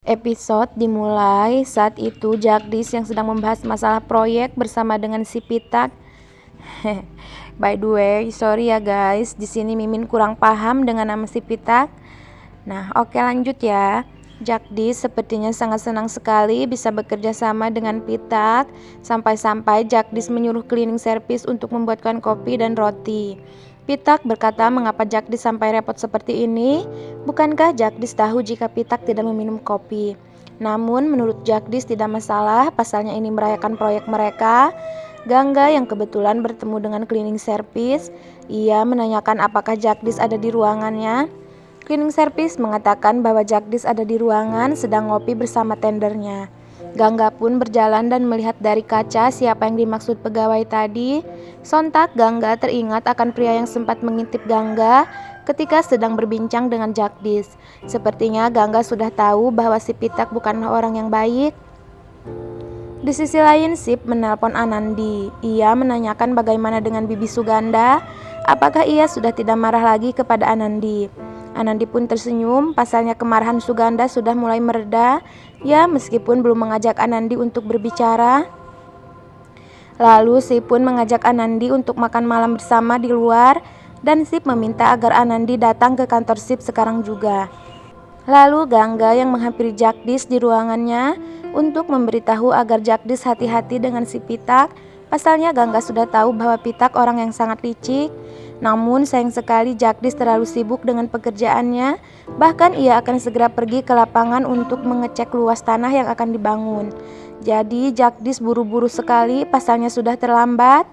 Episode dimulai saat itu Jagdish yang sedang membahas masalah proyek bersama dengan si Pitak. By the way, sorry ya guys, di sini Mimin kurang paham dengan nama si Pitak. Nah, oke lanjut ya. Jagdish sepertinya sangat senang sekali bisa bekerja sama dengan Pitak. Sampai-sampai Jagdish menyuruh cleaning service untuk membuatkan kopi dan roti. Pitak berkata mengapa Jagdish sampai repot seperti ini. Bukankah Jagdish tahu jika Pitak tidak meminum kopi? Namun menurut Jagdish tidak masalah, pasalnya ini merayakan proyek mereka. Gangga yang kebetulan bertemu dengan cleaning service, ia menanyakan apakah Jagdish ada di ruangannya. Cleaning service mengatakan bahwa Jagdish ada di ruangan sedang ngopi bersama tendernya. Gangga pun berjalan dan melihat dari kaca siapa yang dimaksud pegawai tadi. Sontak Gangga teringat akan pria yang sempat mengintip Gangga ketika sedang berbincang dengan Jagdish. Sepertinya Gangga sudah tahu bahwa si Pitak bukanlah orang yang baik. Di sisi lain, Sip menelpon Anandi. Ia menanyakan bagaimana dengan Bibi Suganda. Apakah ia sudah tidak marah lagi kepada Anandi? Anandi pun tersenyum, pasalnya kemarahan Suganda sudah mulai mereda. Ya, meskipun belum mengajak Anandi untuk berbicara. Lalu Sip pun mengajak Anandi untuk makan malam bersama di luar, dan Sip meminta agar Anandi datang ke kantor Sip sekarang juga. Lalu Gangga yang menghampiri Jagdish di ruangannya untuk memberitahu agar Jagdish hati-hati dengan si Pitak. Pasalnya Gangga sudah tahu bahwa Pitak orang yang sangat licik. Namun sayang sekali Jagdish terlalu sibuk dengan pekerjaannya. Bahkan ia akan segera pergi ke lapangan untuk mengecek luas tanah yang akan dibangun. Jadi Jagdish buru-buru sekali, pasalnya sudah terlambat.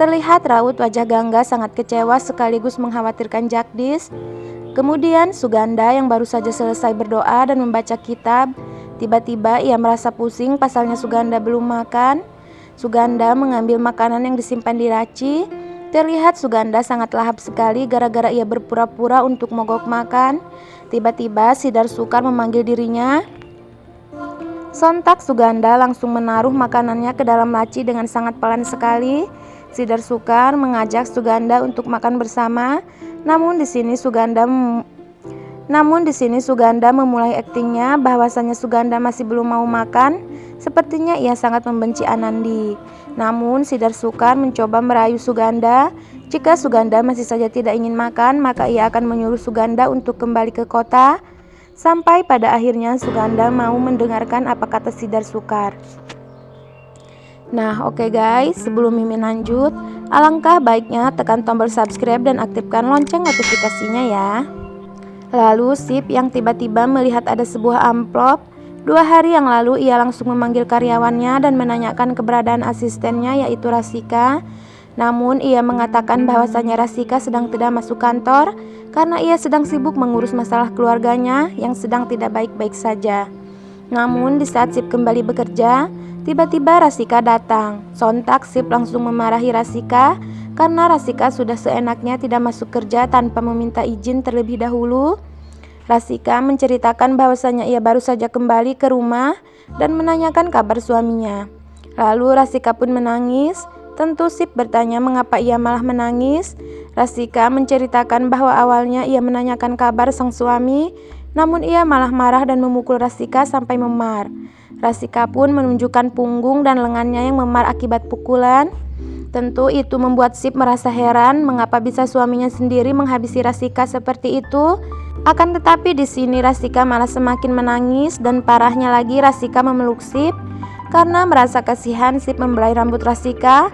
Terlihat raut wajah Gangga sangat kecewa sekaligus mengkhawatirkan Jagdish. Kemudian Suganda yang baru saja selesai berdoa dan membaca kitab, tiba-tiba ia merasa pusing pasalnya Suganda belum makan. Suganda mengambil makanan yang disimpan di laci. Terlihat Suganda sangat lahap sekali gara-gara ia berpura-pura untuk mogok makan. Tiba-tiba Sidar Sukar memanggil dirinya. Sontak Suganda langsung menaruh makanannya ke dalam laci dengan sangat pelan sekali. Sidar Sukar mengajak Suganda untuk makan bersama. Namun di sini Suganda memulai aktingnya bahwasanya Suganda masih belum mau makan. Sepertinya ia sangat membenci Anandi. Namun Sidar Sukar mencoba merayu Suganda. Jika Suganda masih saja tidak ingin makan, maka ia akan menyuruh Suganda untuk kembali ke kota. Sampai pada akhirnya Suganda mau mendengarkan apa kata Sidar Sukar. Nah, oke guys, sebelum Mimin lanjut, alangkah baiknya tekan tombol subscribe dan aktifkan lonceng notifikasinya ya. Lalu Sip yang tiba-tiba melihat ada sebuah amplop. 2 hari yang lalu ia langsung memanggil karyawannya dan menanyakan keberadaan asistennya yaitu Rasika. Namun ia mengatakan bahwasanya Rasika sedang tidak masuk kantor karena ia sedang sibuk mengurus masalah keluarganya yang sedang tidak baik-baik saja. Namun di saat Sip kembali bekerja, tiba-tiba Rasika datang. Sontak Sip langsung memarahi Rasika karena Rasika sudah seenaknya tidak masuk kerja tanpa meminta izin terlebih dahulu. Rasika menceritakan bahwasanya ia baru saja kembali ke rumah dan menanyakan kabar suaminya. Lalu Rasika pun menangis. Tentu Sip bertanya mengapa ia malah menangis. Rasika menceritakan bahwa awalnya ia menanyakan kabar sang suami, namun ia malah marah dan memukul Rasika sampai memar. Rasika pun menunjukkan punggung dan lengannya yang memar akibat pukulan. Tentu itu membuat Sip merasa heran mengapa bisa suaminya sendiri menghabisi Rasika seperti itu. Akan tetapi di sini Rasika malah semakin menangis dan parahnya lagi Rasika memeluk Sip karena merasa kasihan Sip membelai rambut Rasika.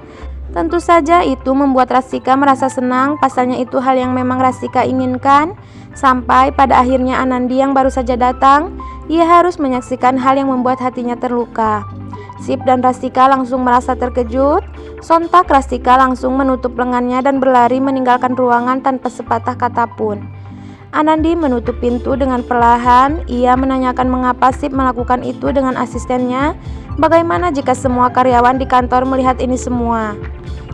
Tentu saja itu membuat Rasika merasa senang, pasalnya itu hal yang memang Rasika inginkan. Sampai pada akhirnya Anandi yang baru saja datang, ia harus menyaksikan hal yang membuat hatinya terluka. Sip dan Rasika langsung merasa terkejut. Sontak Rasika langsung menutup lengannya dan berlari meninggalkan ruangan tanpa sepatah kata pun. Anandi menutup pintu dengan perlahan. Ia menanyakan mengapa Sip melakukan itu dengan asistennya. Bagaimana jika semua karyawan di kantor melihat ini semua?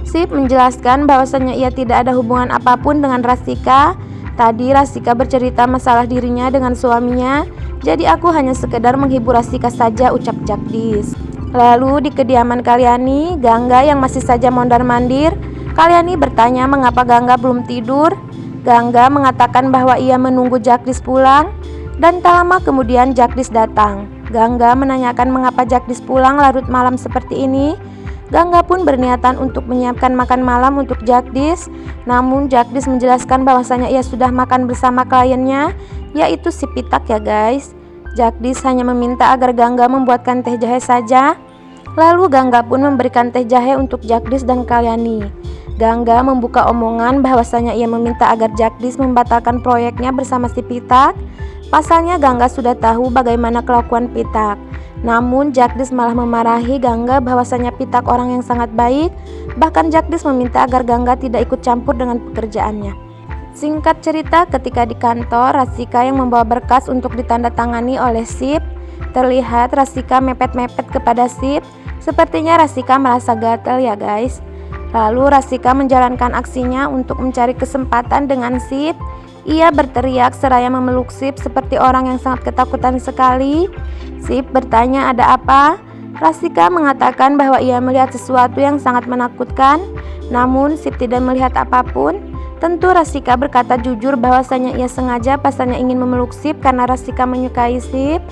Sip menjelaskan bahwasanya ia tidak ada hubungan apapun dengan Rasika. Tadi Rasika bercerita masalah dirinya dengan suaminya. Jadi aku hanya sekedar menghibur Rasika saja, ucap Jagdish. Lalu di kediaman Kalyani, Gangga yang masih saja mondar-mandir. Kalyani bertanya mengapa Gangga belum tidur. Gangga mengatakan bahwa ia menunggu Jagdish pulang. Dan tak lama kemudian Jagdish datang. Gangga menanyakan mengapa Jagdish pulang larut malam seperti ini. Gangga pun berniatan untuk menyiapkan makan malam untuk Jagdish. Namun Jagdish menjelaskan bahwasanya ia sudah makan bersama kliennya, yaitu si Pitak ya guys. Jagdish hanya meminta agar Gangga membuatkan teh jahe saja. Lalu Gangga pun memberikan teh jahe untuk Jagdish dan Kalyani. Gangga membuka omongan bahwasanya ia meminta agar Jagdish membatalkan proyeknya bersama si Pitak. Pasalnya Gangga sudah tahu bagaimana kelakuan Pitak. Namun Jagdish malah memarahi Gangga bahwasanya Pitak orang yang sangat baik. Bahkan Jagdish meminta agar Gangga tidak ikut campur dengan pekerjaannya. Singkat cerita, ketika di kantor, Rasika yang membawa berkas untuk ditandatangani oleh Sip. Terlihat Rasika mepet-mepet kepada Sip. Sepertinya Rasika merasa gatel ya guys. Lalu Rasika menjalankan aksinya untuk mencari kesempatan dengan Sip. Ia berteriak seraya memeluk Sip seperti orang yang sangat ketakutan sekali. Sip bertanya ada apa? Rasika mengatakan bahwa ia melihat sesuatu yang sangat menakutkan. Namun Sip tidak melihat apapun. Tentu Rasika berkata jujur bahwasanya ia sengaja pasalnya ingin memeluk Sip karena Rasika menyukai Sip.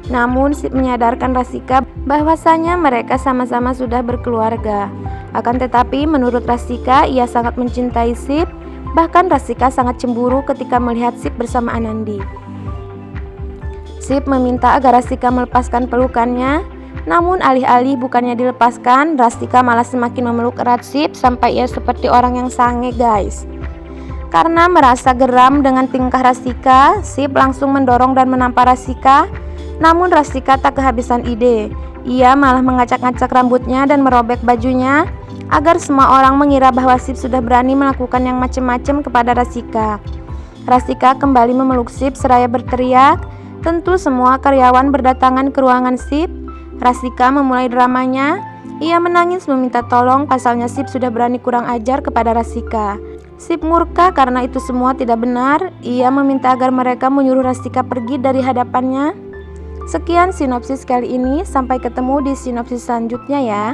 Namun Sip menyadarkan Rasika bahwasanya mereka sama-sama sudah berkeluarga. Akan tetapi menurut Rasika ia sangat mencintai Sip. Bahkan Rasika sangat cemburu ketika melihat Sip bersama Anandi. Sip meminta agar Rasika melepaskan pelukannya. Namun alih-alih bukannya dilepaskan, Rasika malah semakin memeluk erat Sip sampai ia seperti orang yang sange guys. Karena merasa geram dengan tingkah Rasika, Sip langsung mendorong dan menampar Rasika. Namun Rasika tak kehabisan ide. Ia malah mengacak-ngacak rambutnya dan merobek bajunya agar semua orang mengira bahwa Sip sudah berani melakukan yang macam-macam kepada Rasika. Rasika kembali memeluk Sip seraya berteriak. Tentu semua karyawan berdatangan ke ruangan Sip. Rasika memulai dramanya. Ia menangis meminta tolong pasalnya Sip sudah berani kurang ajar kepada Rasika. Sip murka karena itu semua tidak benar. Ia meminta agar mereka menyuruh Rasika pergi dari hadapannya. Sekian sinopsis kali ini, sampai ketemu di sinopsis selanjutnya ya.